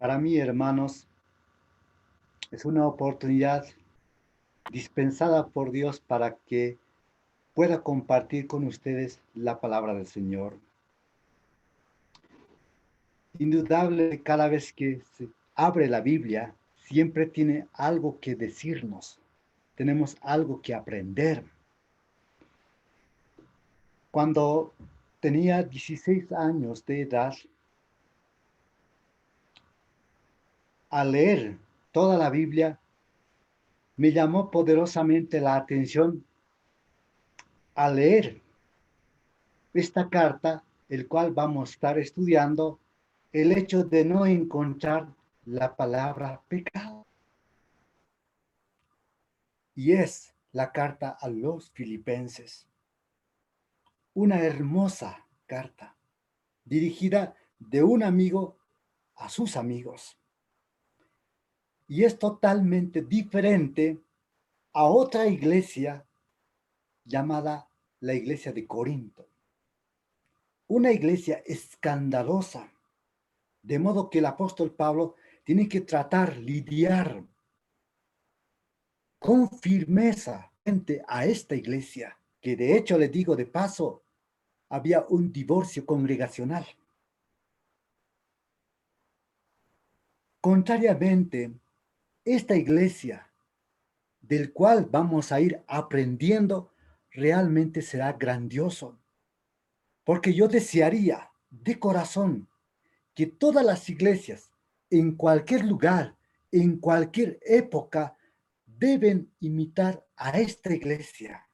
Para mí, hermanos, es una oportunidad dispensada por Dios para que pueda compartir con ustedes la palabra del Señor. Indudable, cada vez que se abre la Biblia, siempre tiene algo que decirnos. Tenemos algo que aprender. Cuando tenía 16 años de edad, al leer toda la Biblia, me llamó poderosamente la atención al leer esta carta, el cual vamos a estar estudiando, el hecho de no encontrar la palabra pecado. Y es la carta a los Filipenses. Una hermosa carta dirigida de un amigo a sus amigos. Y es totalmente diferente a otra iglesia llamada la iglesia de Corinto. Una iglesia escandalosa, de modo que el apóstol Pablo tiene que lidiar con firmeza frente a esta iglesia, que de hecho, le digo de paso, había un divorcio congregacional. Contrariamente, esta iglesia, del cual vamos a ir aprendiendo, realmente será grandioso. Porque yo desearía de corazón que todas las iglesias, en cualquier lugar, en cualquier época, deben imitar a esta iglesia.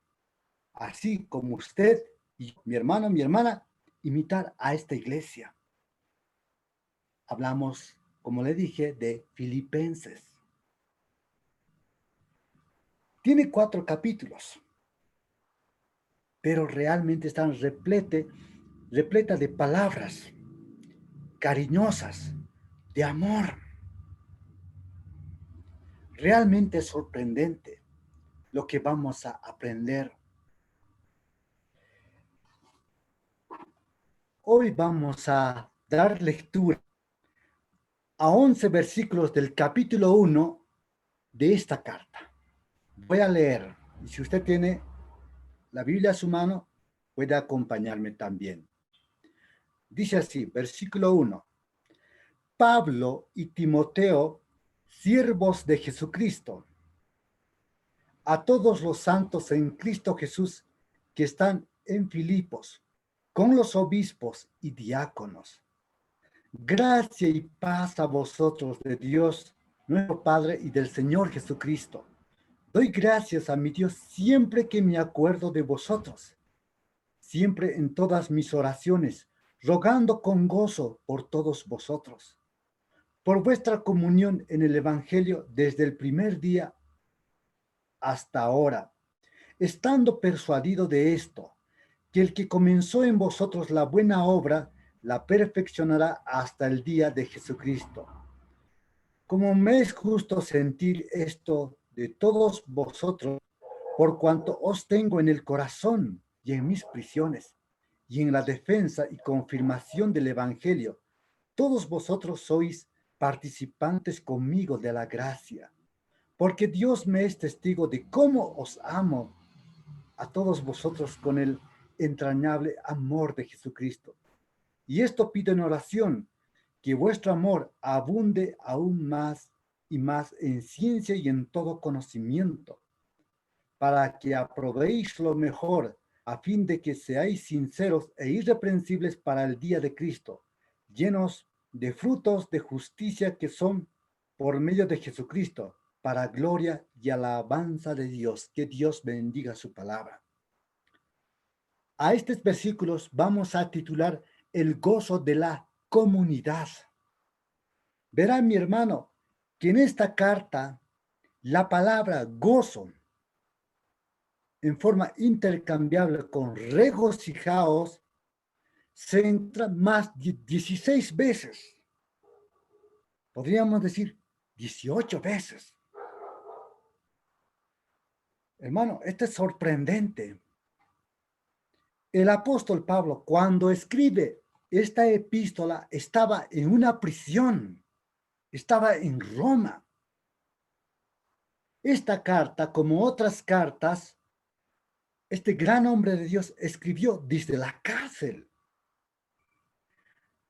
Así como usted y mi hermano, mi hermana, imitar a esta iglesia. Hablamos, como le dije, de Filipenses. Tiene 4 capítulos, pero realmente están repleta de palabras cariñosas, de amor. Realmente es sorprendente lo que vamos a aprender. Hoy vamos a dar lectura a 11 versículos del capítulo 1 de esta carta. Voy a leer, y si usted tiene la Biblia a su mano, puede acompañarme también. Dice así, versículo 1. Pablo y Timoteo, siervos de Jesucristo, a todos los santos en Cristo Jesús que están en Filipos, con los obispos y diáconos. Gracia y paz a vosotros de Dios, nuestro Padre, y del Señor Jesucristo. Doy gracias a mi Dios siempre que me acuerdo de vosotros, siempre en todas mis oraciones, rogando con gozo por todos vosotros, por vuestra comunión en el Evangelio desde el primer día hasta ahora, estando persuadido de esto, que el que comenzó en vosotros la buena obra, la perfeccionará hasta el día de Jesucristo. Como me es justo sentir esto de todos vosotros, por cuanto os tengo en el corazón y en mis prisiones, y en la defensa y confirmación del Evangelio, todos vosotros sois participantes conmigo de la gracia, porque Dios me es testigo de cómo os amo a todos vosotros con el entrañable amor de Jesucristo. Y esto pido en oración, que vuestro amor abunde aún más y más en ciencia y en todo conocimiento, para que aprobéis lo mejor, a fin de que seáis sinceros e irreprensibles para el día de Cristo, llenos de frutos de justicia que son por medio de Jesucristo, para gloria y alabanza de Dios. Que Dios bendiga su palabra. A estos versículos vamos a titular el gozo de la comunidad. Verá, mi hermano, que en esta carta la palabra gozo, en forma intercambiable con regocijaos, se entra más de 16 veces. Podríamos decir 18 veces. Hermano, esto es sorprendente. El apóstol Pablo, cuando escribe esta epístola, estaba en una prisión. estaba en Roma. Esta carta, como otras cartas, este gran hombre de Dios escribió desde la cárcel.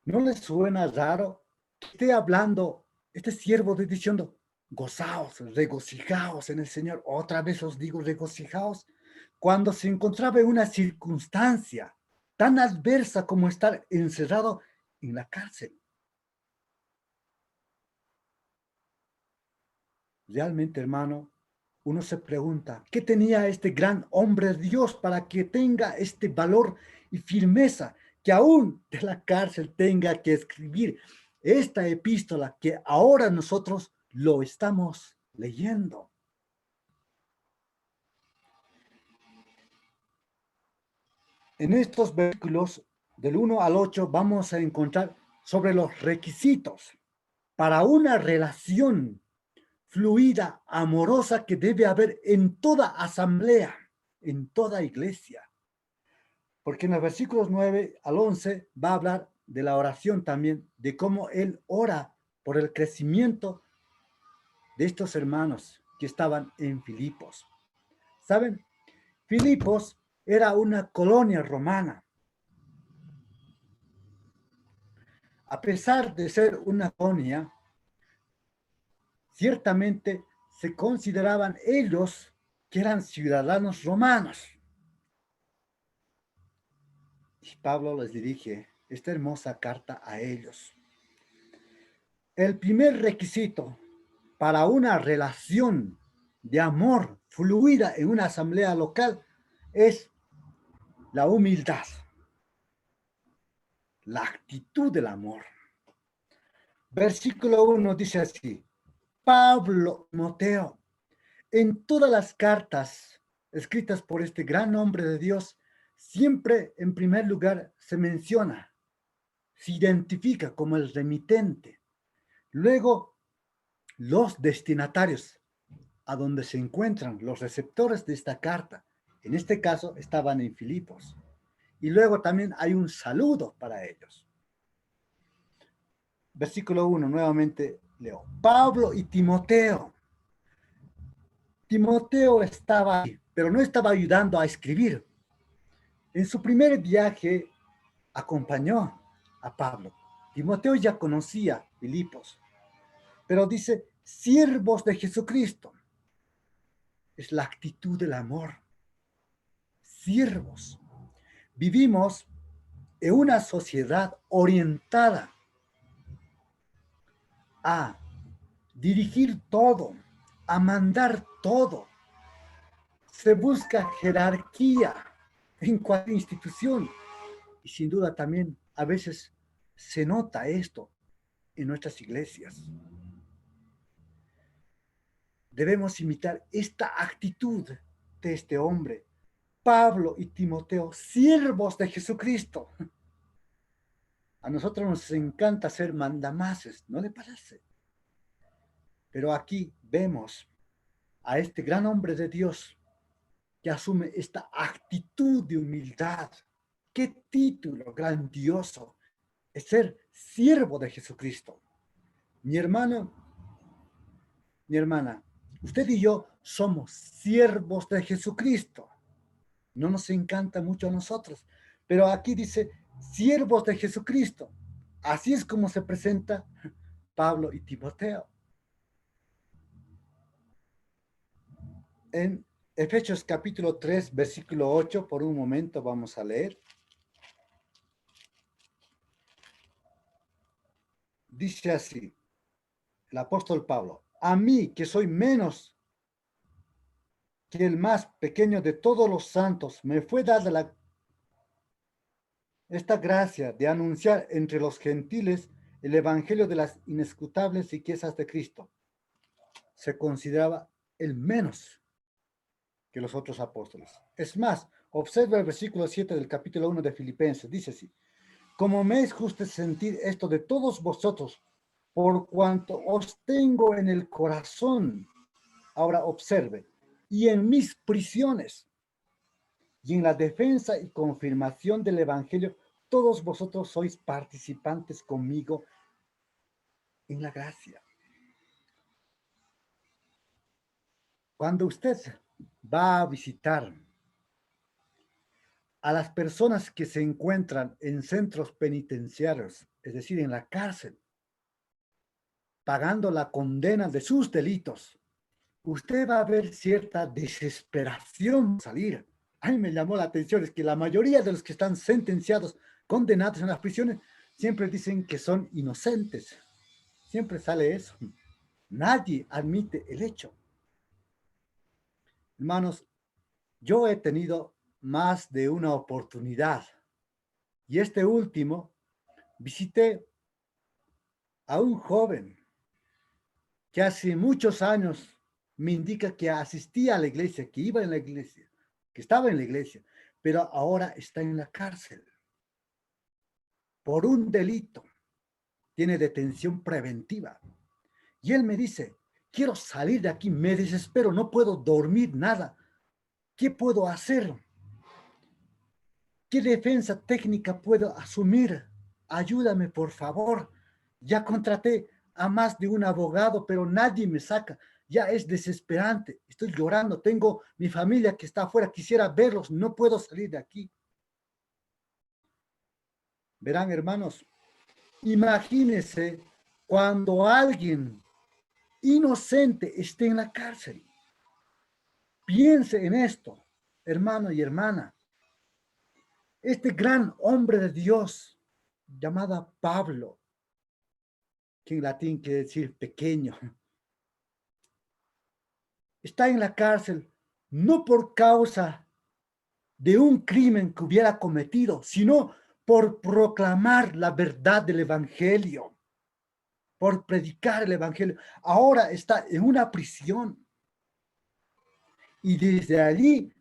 ¿No les suena raro que esté hablando este siervo de diciendo, gozaos, regocijaos en el Señor? Otra vez os digo, regocijaos, cuando se encontraba en una circunstancia tan adversa como estar encerrado en la cárcel. Realmente, hermano, uno se pregunta, ¿qué tenía este gran hombre de Dios para que tenga este valor y firmeza, que aún de la cárcel tenga que escribir esta epístola que ahora nosotros lo estamos leyendo? En estos versículos del 1 al 8 vamos a encontrar sobre los requisitos para una relación fluida, amorosa que debe haber en toda asamblea, en toda iglesia. Porque en los versículos 9 al 11 va a hablar de la oración también, de cómo él ora por el crecimiento de estos hermanos que estaban en Filipos. ¿Saben? Filipos era una colonia romana. A pesar de ser una colonia, ciertamente se consideraban ellos que eran ciudadanos romanos. Y Pablo les dirige esta hermosa carta a ellos. El primer requisito para una relación de amor fluida en una asamblea local es la humildad, la actitud del amor. Versículo 1 dice así: Pablo, Timoteo, en todas las cartas escritas por este gran hombre de Dios, siempre en primer lugar se menciona, se identifica como el remitente. Luego, los destinatarios, a donde se encuentran los receptores de esta carta. En este caso, estaban en Filipos. Y luego también hay un saludo para ellos. Versículo 1, nuevamente leo. Pablo y Timoteo. Timoteo estaba ahí, pero no estaba ayudando a escribir. En su primer viaje acompañó a Pablo. Timoteo ya conocía Filipos, pero dice, siervos de Jesucristo. Es la actitud del amor. Siervos. Vivimos en una sociedad orientada a dirigir todo, a mandar todo. Se busca jerarquía en cualquier institución. Y sin duda también a veces se nota esto en nuestras iglesias. Debemos imitar esta actitud de este hombre, Pablo y Timoteo, siervos de Jesucristo. A nosotros nos encanta ser mandamases, ¿no le parece? Pero aquí vemos a este gran hombre de Dios que asume esta actitud de humildad. ¡Qué título grandioso! Es ser siervo de Jesucristo. Mi hermano, mi hermana, usted y yo somos siervos de Jesucristo. No nos encanta mucho a nosotros, pero aquí dice siervos de Jesucristo. Así es como se presenta Pablo y Timoteo. En Efesios capítulo 3, versículo 8, por un momento vamos a leer. Dice así, el apóstol Pablo, a mí que soy menos que el más pequeño de todos los santos, me fue dada esta gracia de anunciar entre los gentiles el evangelio de las inescrutables riquezas de Cristo. Se consideraba el menos que los otros apóstoles. Es más, observa el versículo 7 del capítulo 1 de Filipenses, dice así, como me es justo sentir esto de todos vosotros, por cuanto os tengo en el corazón. Ahora observe, y en mis prisiones, y en la defensa y confirmación del evangelio, todos vosotros sois participantes conmigo en la gracia. Cuando usted va a visitar a las personas que se encuentran en centros penitenciarios, es decir, en la cárcel, pagando la condena de sus delitos, usted va a ver cierta desesperación salir. A mí me llamó la atención, es que la mayoría de los que están sentenciados, condenados en las prisiones, siempre dicen que son inocentes. Siempre sale eso. Nadie admite el hecho. Hermanos, yo he tenido más de una oportunidad y este último visité a un joven que hace muchos años me indica que asistía a la iglesia, que iba en la iglesia, que estaba en la iglesia, pero ahora está en la cárcel por un delito, tiene detención preventiva. Y él me dice, quiero salir de aquí, me desespero, no puedo dormir nada. ¿Qué puedo hacer? ¿Qué defensa técnica puedo asumir? Ayúdame, por favor. Ya contraté a más de un abogado, pero nadie me saca. Ya es desesperante. Estoy llorando. Tengo mi familia que está afuera. Quisiera verlos. No puedo salir de aquí. Verán, hermanos, imagínense cuando alguien inocente esté en la cárcel. Piense en esto, hermano y hermana. Este gran hombre de Dios, llamado Pablo, que en latín quiere decir pequeño, está en la cárcel no por causa de un crimen que hubiera cometido, sino por proclamar la verdad del Evangelio, por predicar el Evangelio. Ahora está en una prisión y desde allí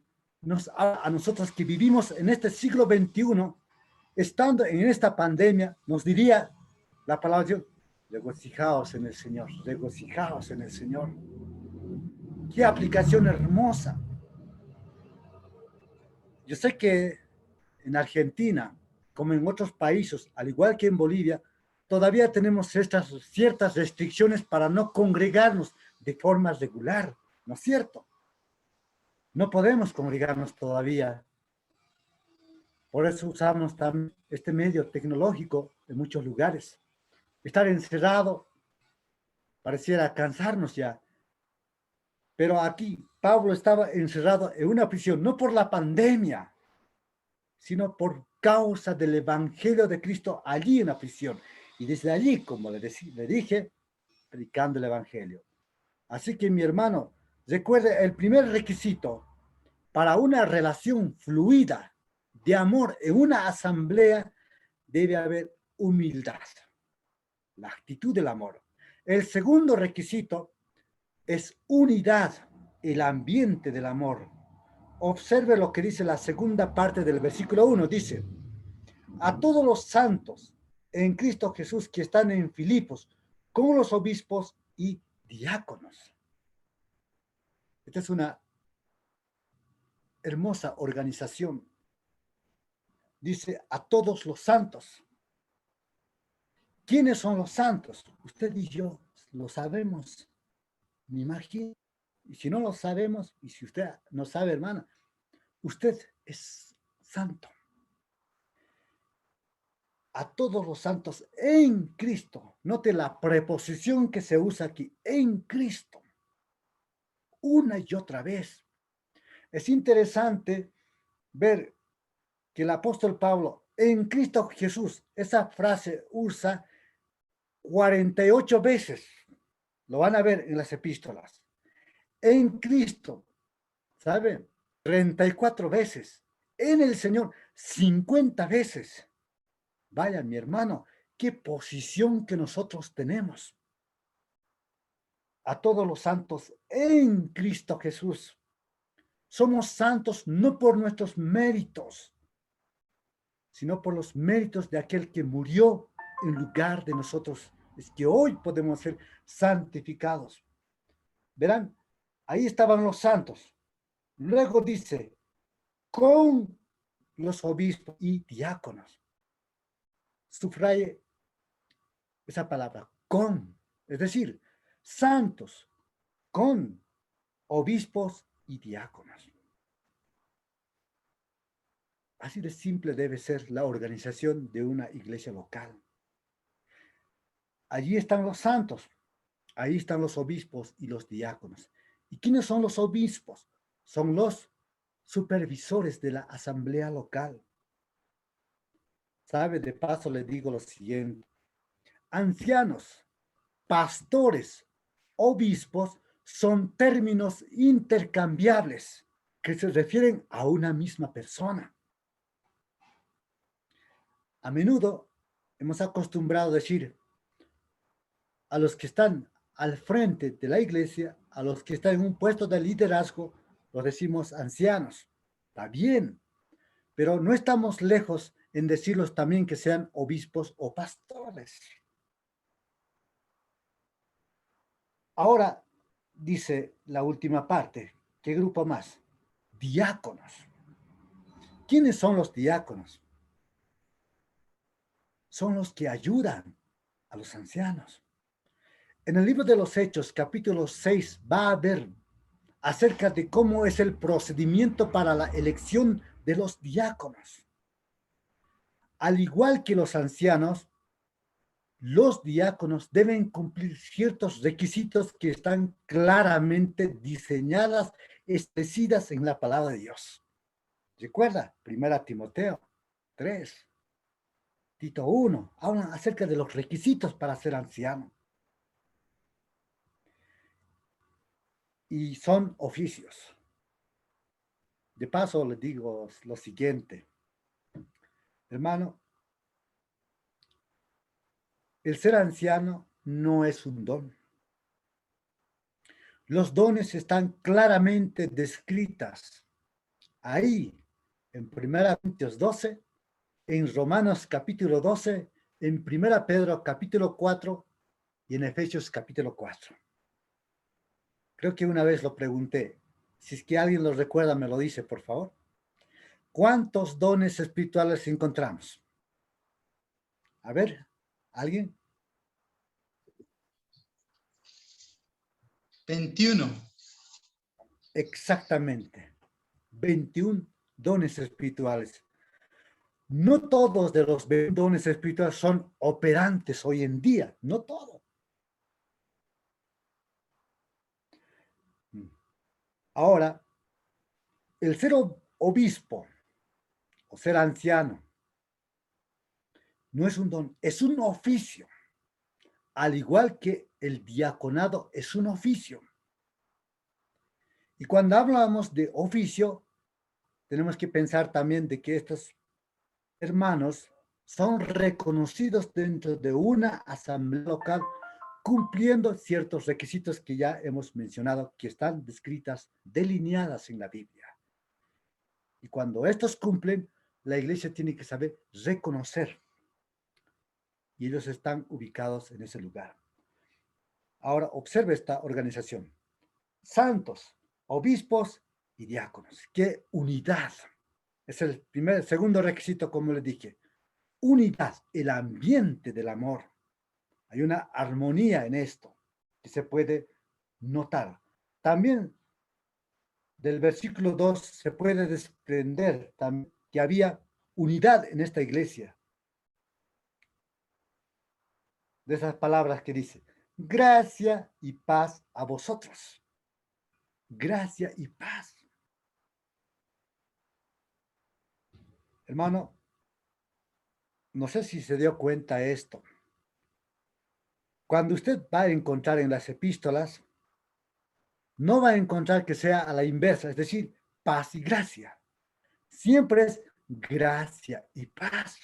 a nosotros que vivimos en este siglo XXI, estando en esta pandemia, nos diría la palabra de Dios, regocijaos en el Señor, regocijaos en el Señor. Qué aplicación hermosa. Yo sé que en Argentina, como en otros países, al igual que en Bolivia, todavía tenemos estas ciertas restricciones para no congregarnos de forma regular, ¿no es cierto? No podemos congregarnos todavía. Por eso usamos también este medio tecnológico en muchos lugares. Estar encerrado pareciera cansarnos ya. Pero aquí Pablo estaba encerrado en una prisión, no por la pandemia, sino por causa del Evangelio de Cristo allí en la prisión. Y desde allí, como le dije, predicando el Evangelio. Así que mi hermano, recuerde, el primer requisito para una relación fluida de amor en una asamblea debe haber humildad, la actitud del amor. El segundo requisito es unidad, el ambiente del amor. Observe lo que dice la segunda parte del versículo 1. Dice, a todos los santos en Cristo Jesús que están en Filipos, con los obispos y diáconos. Esta es una hermosa organización. Dice, a todos los santos. ¿Quiénes son los santos? Usted y yo lo sabemos, me imagino. Y si no lo sabemos, y si usted no sabe, hermana, usted es santo. A todos los santos en Cristo. Note la preposición que se usa aquí, en Cristo. Una y otra vez. Es interesante ver que el apóstol Pablo, en Cristo Jesús, esa frase usa 48 veces. Lo van a ver en las epístolas. En Cristo, ¿saben? 34 veces. En el Señor, 50 veces. Vaya, mi hermano, qué posición que nosotros tenemos. A todos los santos en Cristo Jesús. Somos santos no por nuestros méritos, sino por los méritos de aquel que murió en lugar de nosotros. Es que hoy podemos ser santificados. Verán, ahí estaban los santos. Luego dice, con los obispos y diáconos. Subraye esa palabra, con, es decir, santos, con obispos y diáconos. Así de simple debe ser la organización de una iglesia local. Allí están los santos, ahí están los obispos y los diáconos. ¿Y quiénes son los obispos? Son los supervisores de la asamblea local. ¿Sabe? De paso le digo lo siguiente. Ancianos, pastores, obispos son términos intercambiables que se refieren a una misma persona. A menudo hemos acostumbrado a decir a los que están al frente de la iglesia, a los que están en un puesto de liderazgo, los decimos ancianos. Está bien, pero no estamos lejos en decirlos también que sean obispos o pastores. Ahora dice la última parte. ¿Qué grupo más? Diáconos. ¿Quiénes son los diáconos? Son los que ayudan a los ancianos. En el libro de los Hechos, capítulo 6, va a ver acerca de cómo es el procedimiento para la elección de los diáconos. Al igual que los diáconos deben cumplir ciertos requisitos que están claramente diseñadas, establecidas en la palabra de Dios. Recuerda, 1 Timoteo 3, Tito 1, hablan acerca de los requisitos para ser anciano. Y son oficios. De paso, les digo lo siguiente. Hermano, el ser anciano no es un don. Los dones están claramente descritas ahí, en 1 Corintios 12, en Romanos capítulo 12, en 1 Pedro capítulo 4 y en Efesios capítulo 4. Creo que una vez lo pregunté. Si es que alguien lo recuerda, me lo dice, por favor. ¿Cuántos dones espirituales encontramos? A ver, ¿alguien? 21. Exactamente. 21 dones espirituales. No todos de los dones espirituales son operantes hoy en día, no todos. Ahora, el ser obispo o ser anciano no es un don, es un oficio, al igual que el diaconado es un oficio. Y cuando hablamos de oficio, tenemos que pensar también de que estos hermanos son reconocidos dentro de una asamblea local cumpliendo ciertos requisitos que ya hemos mencionado, que están descritas, delineadas en la Biblia. Y cuando estos cumplen, la iglesia tiene que saber reconocer. Y ellos están ubicados en ese lugar. Ahora, observe esta organización. Santos, obispos y diáconos. ¡Qué unidad! Es el segundo requisito, como les dije. Unidad, el ambiente del amor. Hay una armonía en esto que se puede notar. También del versículo 2 se puede desprender que había unidad en esta iglesia. De esas palabras que dice, gracia y paz a vosotros. Gracia y paz. Hermano, no sé si se dio cuenta de esto. Cuando usted va a encontrar en las epístolas, no va a encontrar que sea a la inversa, es decir, paz y gracia. Siempre es gracia y paz.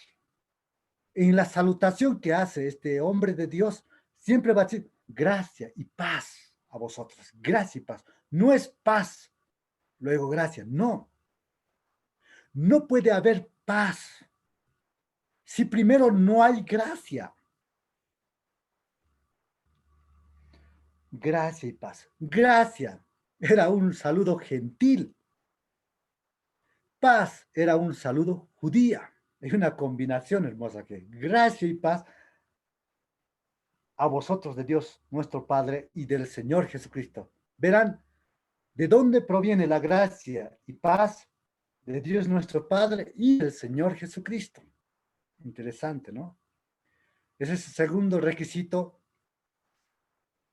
En la salutación que hace este hombre de Dios, siempre va a decir gracia y paz a vosotros. Gracia y paz. No es paz, luego gracia. No. No puede haber paz si primero no hay gracia. Gracia y paz. Gracia era un saludo gentil. Paz era un saludo judía. Es una combinación hermosa que gracia y paz a vosotros de Dios, nuestro Padre, y del Señor Jesucristo. Verán, ¿De dónde proviene la gracia y paz? De Dios nuestro Padre y del Señor Jesucristo. Interesante, ¿no? Ese es el segundo requisito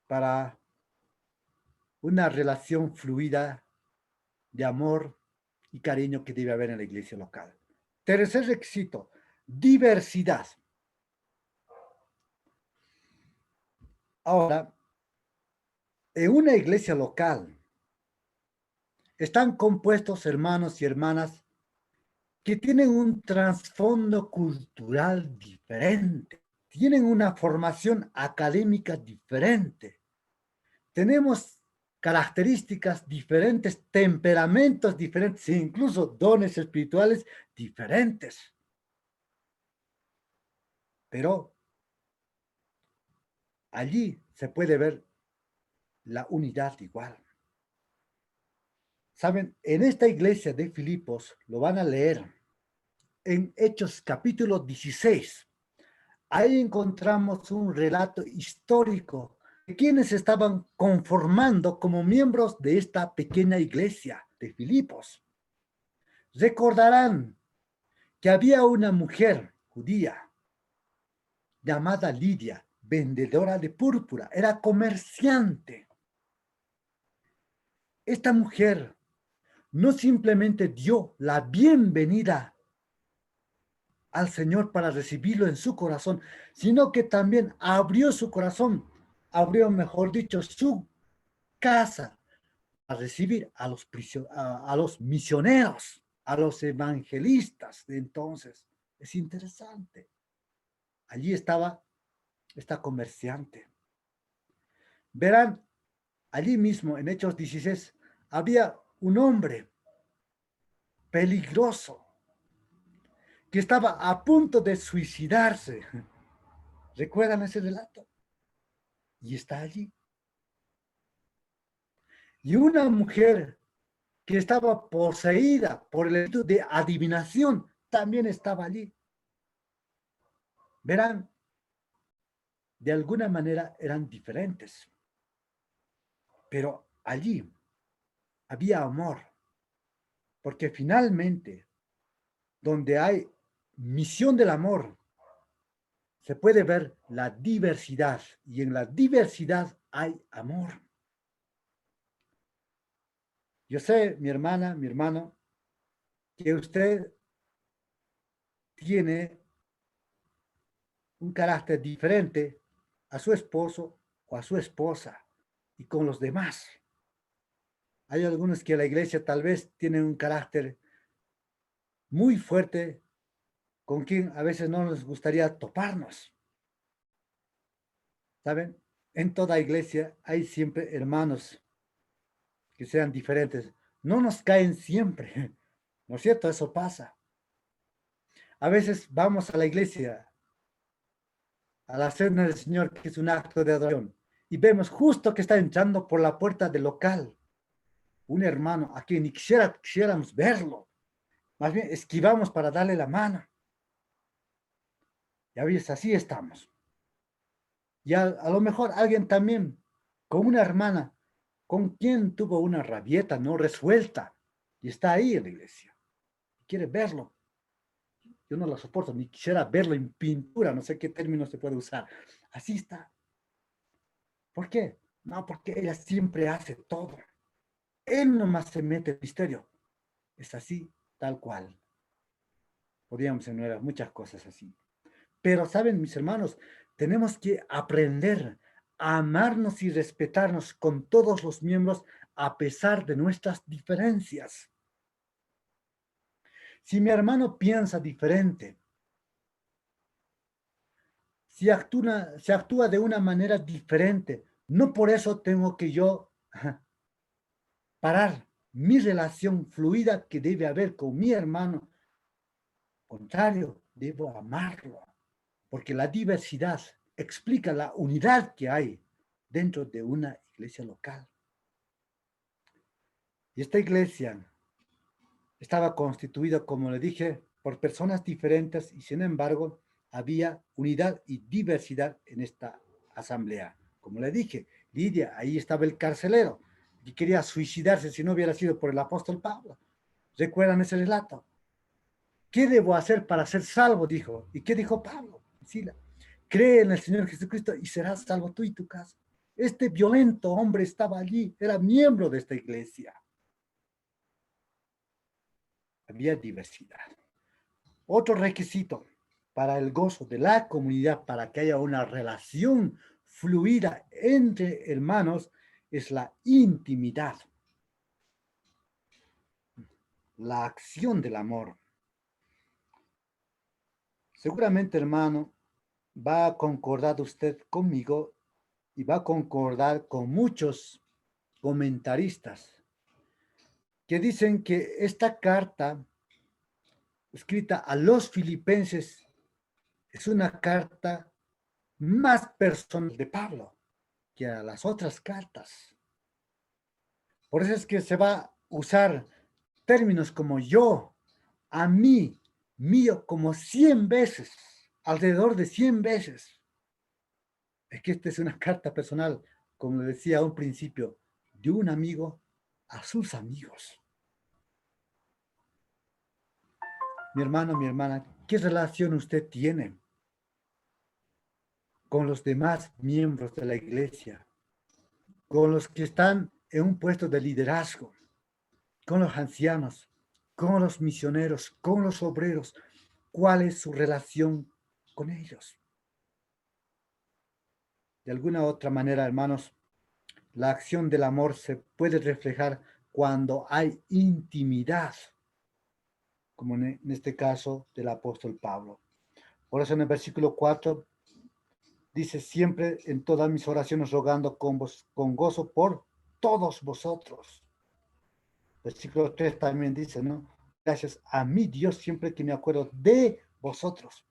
para una relación fluida de amor y cariño que debe haber en la iglesia local. Tercer requisito, diversidad. Ahora, en una iglesia local están compuestos hermanos y hermanas que tienen un trasfondo cultural diferente, tienen una formación académica diferente, tenemos características diferentes, temperamentos diferentes, e incluso dones espirituales diferentes. Pero allí se puede ver la unidad igual. Saben, en esta iglesia de Filipos, lo van a leer en Hechos capítulo 16. Ahí encontramos un relato histórico de quienes estaban conformando como miembros de esta pequeña iglesia de Filipos. Recordarán que había una mujer judía llamada Lidia, vendedora de púrpura, era comerciante. Esta mujer no simplemente dio la bienvenida al Señor para recibirlo en su corazón, sino que también abrió su corazón, abrió, mejor dicho, su casa a recibir a los misioneros, a los evangelistas de entonces. Es interesante. Allí estaba esta comerciante. Verán, allí mismo en Hechos 16 había un hombre peligroso que estaba a punto de suicidarse. ¿Recuerdan ese relato? Y está allí. Y una mujer que estaba poseída por el espíritu de adivinación también estaba allí. Verán, de alguna manera eran diferentes, pero allí había amor, porque finalmente, donde hay misión del amor, se puede ver la diversidad, y en la diversidad hay amor. Yo sé, mi hermana, mi hermano, que usted tiene un carácter diferente a su esposo o a su esposa y con los demás. Hay algunos que en la iglesia tal vez tienen un carácter muy fuerte con quien a veces no nos gustaría toparnos. ¿Saben? En toda iglesia hay siempre hermanos que sean diferentes. No nos caen siempre, ¿no es cierto? Eso pasa. A veces vamos a la iglesia, a la cena del Señor, que es un acto de adoración, y vemos justo que está entrando por la puerta del local un hermano a quien ni quisiéramos verlo. Más bien esquivamos para darle la mano. Ya ves, así estamos. Y a lo mejor alguien también, con una hermana, con quien tuvo una rabieta no resuelta, y está ahí en la iglesia. Quiere verlo. Yo no la soporto, ni quisiera verlo en pintura, no sé qué término se puede usar. Así está. ¿Por qué? No, porque ella siempre hace todo. Él nomás se mete en misterio. Es así, tal cual. Podríamos enumerar muchas cosas así. Pero, ¿saben, mis hermanos? Tenemos que aprender a amarnos y respetarnos con todos los miembros a pesar de nuestras diferencias. Si mi hermano piensa diferente, si actúa de una manera diferente, no por eso tengo que yo parar mi relación fluida que debe haber con mi hermano. Al contrario, debo amarlo, porque la diversidad explica la unidad que hay dentro de una iglesia local. Y esta iglesia estaba constituida, como le dije, por personas diferentes y sin embargo había unidad y diversidad en esta asamblea. Como le dije, Lidia, ahí estaba el carcelero, y quería suicidarse si no hubiera sido por el apóstol Pablo. ¿Recuerdan ese relato? ¿Qué debo hacer para ser salvo? Dijo. ¿Y qué dijo Pablo? Sila, cree en el Señor Jesucristo y serás salvo tú y tu casa. Este violento hombre estaba allí, era miembro de esta iglesia. Había diversidad. Otro requisito para el gozo de la comunidad, para que haya una relación fluida entre hermanos, es la intimidad, la acción del amor. Seguramente, hermano, va a concordar usted conmigo y va a concordar con muchos comentaristas que dicen que esta carta escrita a los filipenses es una carta más personal de Pablo que a las otras cartas. Por eso es que se va a usar términos como yo, a mí, mío, como 100 veces, alrededor de 100 veces. Es que esta es una carta personal, como decía a un principio, de un amigo a sus amigos. Mi hermano, mi hermana, ¿qué relación usted tiene con los demás miembros de la iglesia, con los que están en un puesto de liderazgo, con los ancianos, con los misioneros, con los obreros? ¿Cuál es su relación con ellos? De alguna otra manera, hermanos, la acción del amor se puede reflejar cuando hay intimidad, como en este caso del apóstol Pablo. Por eso en el versículo 4 dice: siempre en todas mis oraciones rogando con gozo por todos vosotros. Versículo 3 también dice, ¿no? Gracias a mi Dios siempre que me acuerdo de vosotros.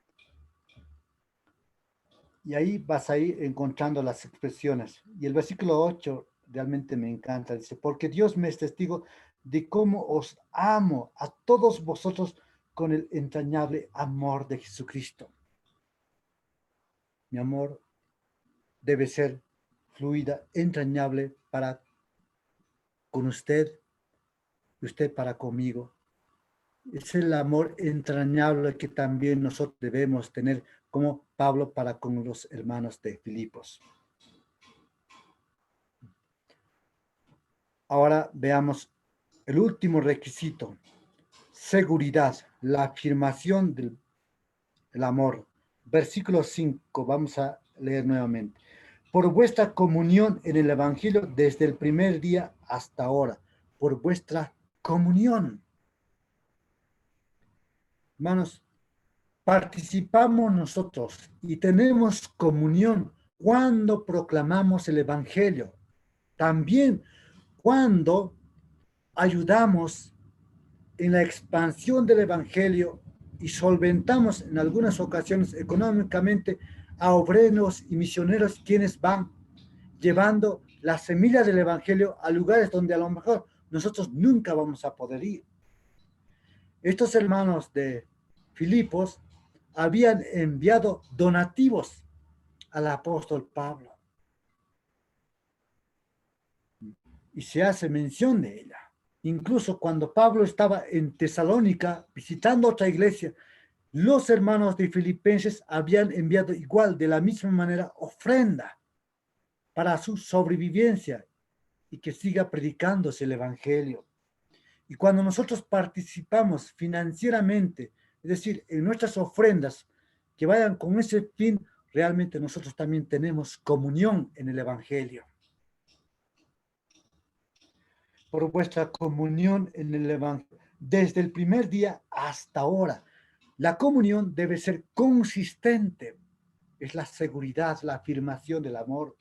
Y ahí vas a ir encontrando las expresiones. Y el versículo 8 realmente me encanta. Dice, porque Dios me es testigo de cómo os amo a todos vosotros con el entrañable amor de Jesucristo. Mi amor debe ser fluida, entrañable para con usted y usted para conmigo. Es el amor entrañable que también nosotros debemos tener como Pablo para con los hermanos de Filipos. Ahora veamos el último requisito: seguridad, la afirmación del amor. Versículo 5, vamos a leer nuevamente. Por vuestra comunión en el Evangelio desde el primer día hasta ahora, por vuestra comunión. Hermanos, participamos nosotros y tenemos comunión cuando proclamamos el Evangelio. También cuando ayudamos en la expansión del Evangelio y solventamos en algunas ocasiones económicamente a obreros y misioneros quienes van llevando la semilla del Evangelio a lugares donde a lo mejor nosotros nunca vamos a poder ir. Estos hermanos de Filipos habían enviado donativos al apóstol Pablo y se hace mención de ella. Incluso cuando Pablo estaba en Tesalónica visitando otra iglesia, los hermanos de Filipenses habían enviado igual, de la misma manera, ofrenda para su sobrevivencia y que siga predicándose el Evangelio. Y cuando nosotros participamos financieramente, es decir, en nuestras ofrendas que vayan con ese fin, realmente nosotros también tenemos comunión en el Evangelio. Por vuestra comunión en el Evangelio, desde el primer día hasta ahora. La comunión debe ser consistente, es la seguridad, la afirmación del amor.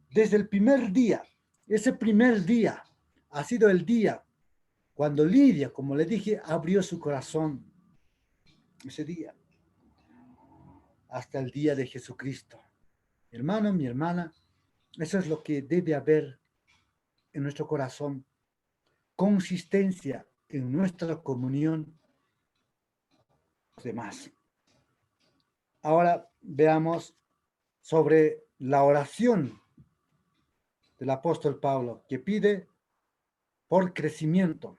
Desde el primer día, ese primer día ha sido el día cuando Lidia, como le dije, abrió su corazón. Ese día, hasta el día de Jesucristo. Mi hermano, mi hermana, eso es lo que debe haber en nuestro corazón. Consistencia en nuestra comunión con los demás. Ahora veamos sobre la oración del apóstol Pablo, que pide por crecimiento.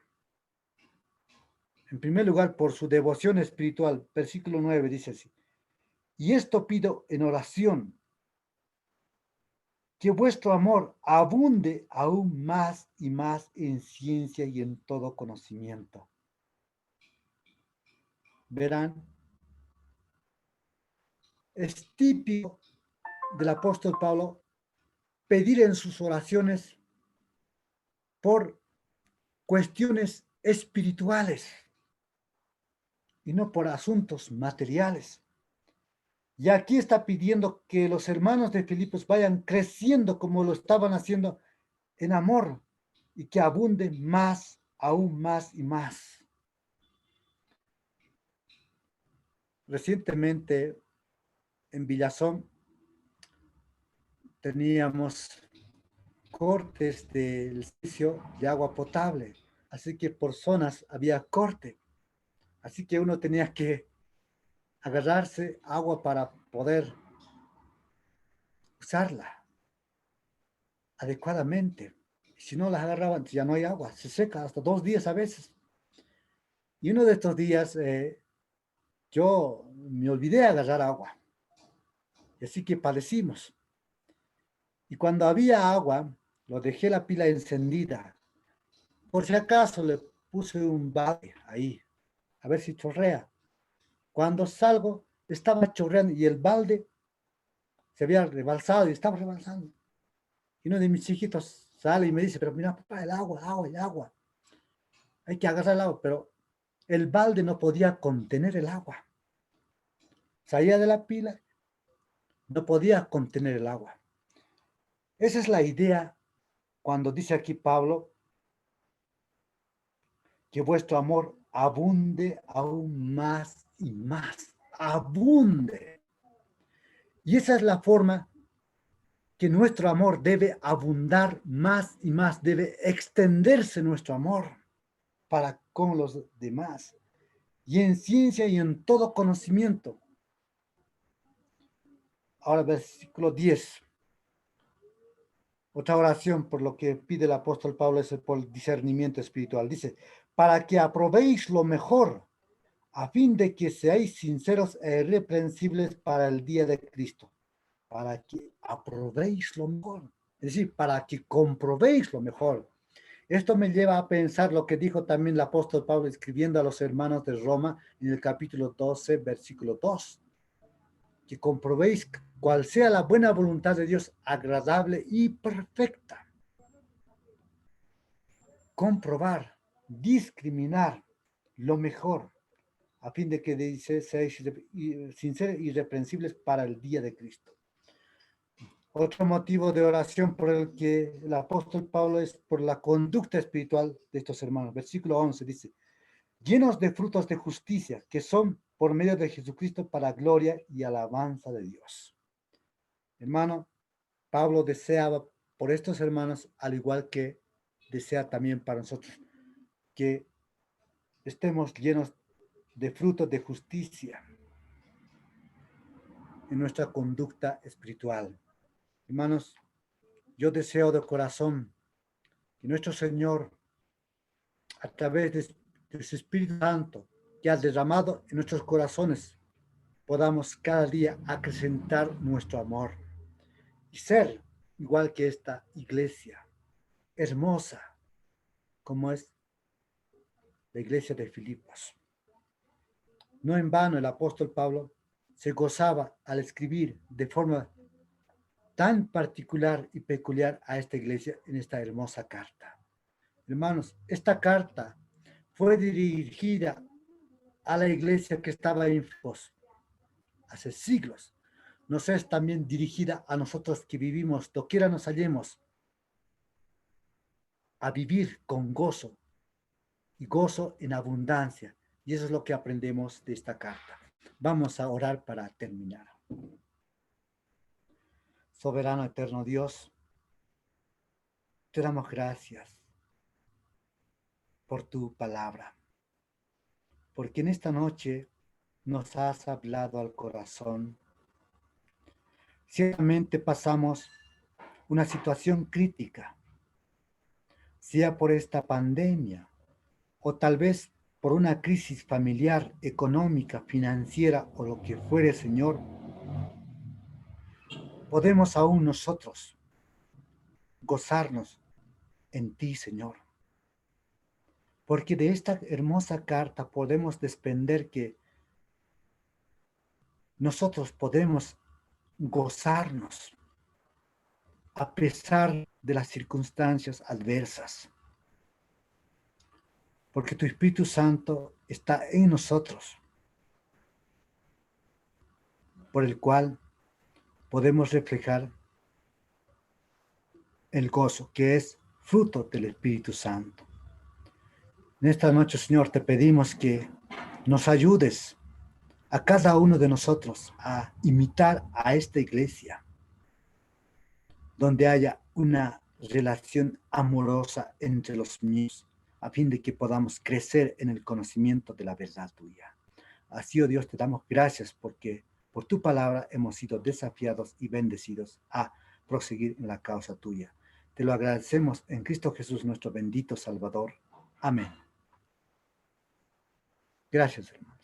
En primer lugar, por su devoción espiritual. Versículo 9 dice así: y esto pido en oración, que vuestro amor abunde aún más y más en ciencia y en todo conocimiento. Verán, es típico del apóstol Pablo pedir en sus oraciones por cuestiones espirituales y no por asuntos materiales. Y aquí está pidiendo que los hermanos de Filipos vayan creciendo como lo estaban haciendo en amor y que abunde más, aún más y más. Recientemente en Villazón teníamos cortes del servicio de agua potable, así que por zonas había corte, así que uno tenía que agarrarse agua para poder usarla adecuadamente. Si no las agarraban, ya no hay agua, se seca hasta 2 días a veces. Y uno de estos días yo me olvidé de agarrar agua, y así que padecimos. Y cuando había agua, lo dejé la pila encendida. Por si acaso le puse un balde ahí, a ver si chorrea. Cuando salgo, estaba chorreando y el balde se había rebalsado y estaba rebalsando. Y uno de mis hijitos sale y me dice, pero mira, papá, el agua, el agua. Hay que agarrar el agua, pero el balde no podía contener el agua. Salía de la pila, no podía contener el agua. Esa es la idea cuando dice aquí Pablo que vuestro amor abunde aún más y más. Abunde. Y esa es la forma que nuestro amor debe abundar más y más, debe extenderse nuestro amor para con los demás. Y en ciencia y en todo conocimiento. Ahora versículo 10. Otra oración por lo que pide el apóstol Pablo es por el discernimiento espiritual. Dice, para que aprobéis lo mejor, a fin de que seáis sinceros e irreprensibles para el día de Cristo. Para que aprobéis lo mejor. Es decir, para que comprobéis lo mejor. Esto me lleva a pensar lo que dijo también el apóstol Pablo escribiendo a los hermanos de Roma en el capítulo 12, versículo 2. Que comprobéis cuál sea la buena voluntad de Dios, agradable y perfecta. Comprobar, discriminar lo mejor, a fin de que dice, seáis sinceros y irreprensibles para el día de Cristo. Otro motivo de oración por el que el apóstol Pablo es por la conducta espiritual de estos hermanos. Versículo 11 dice, llenos de frutos de justicia, que son por medio de Jesucristo para gloria y alabanza de Dios. Hermano, Pablo deseaba por estos hermanos, al igual que desea también para nosotros, que estemos llenos de frutos de justicia en nuestra conducta espiritual. Hermanos, yo deseo de corazón que nuestro Señor, a través de su Espíritu Santo, que ha derramado en nuestros corazones, podamos cada día acrecentar nuestro amor y ser igual que esta iglesia hermosa, como es la iglesia de Filipos. No en vano el apóstol Pablo se gozaba al escribir de forma tan particular y peculiar a esta iglesia en esta hermosa carta. Hermanos, esta carta fue dirigida a la iglesia que estaba en Filipos hace siglos. Nos es también dirigida a nosotros que vivimos, doquiera nos hallemos, a vivir con gozo y gozo en abundancia. Y eso es lo que aprendemos de esta carta. Vamos a orar para terminar. Soberano eterno Dios, te damos gracias por tu palabra, porque en esta noche nos has hablado al corazón. Ciertamente pasamos una situación crítica, sea por esta pandemia o tal vez por una crisis familiar, económica, financiera o lo que fuere, Señor, podemos aún nosotros gozarnos en ti, Señor. Porque de esta hermosa carta podemos desprender que nosotros podemos gozarnos a pesar de las circunstancias adversas. Porque tu Espíritu Santo está en nosotros, por el cual podemos reflejar el gozo, que es fruto del Espíritu Santo. En esta noche, Señor, te pedimos que nos ayudes a cada uno de nosotros a imitar a esta iglesia, donde haya una relación amorosa entre los míos, a fin de que podamos crecer en el conocimiento de la verdad tuya. Así, oh Dios, te damos gracias porque por tu palabra hemos sido desafiados y bendecidos a proseguir en la causa tuya. Te lo agradecemos en Cristo Jesús, nuestro bendito Salvador. Amén. Gracias, hermano.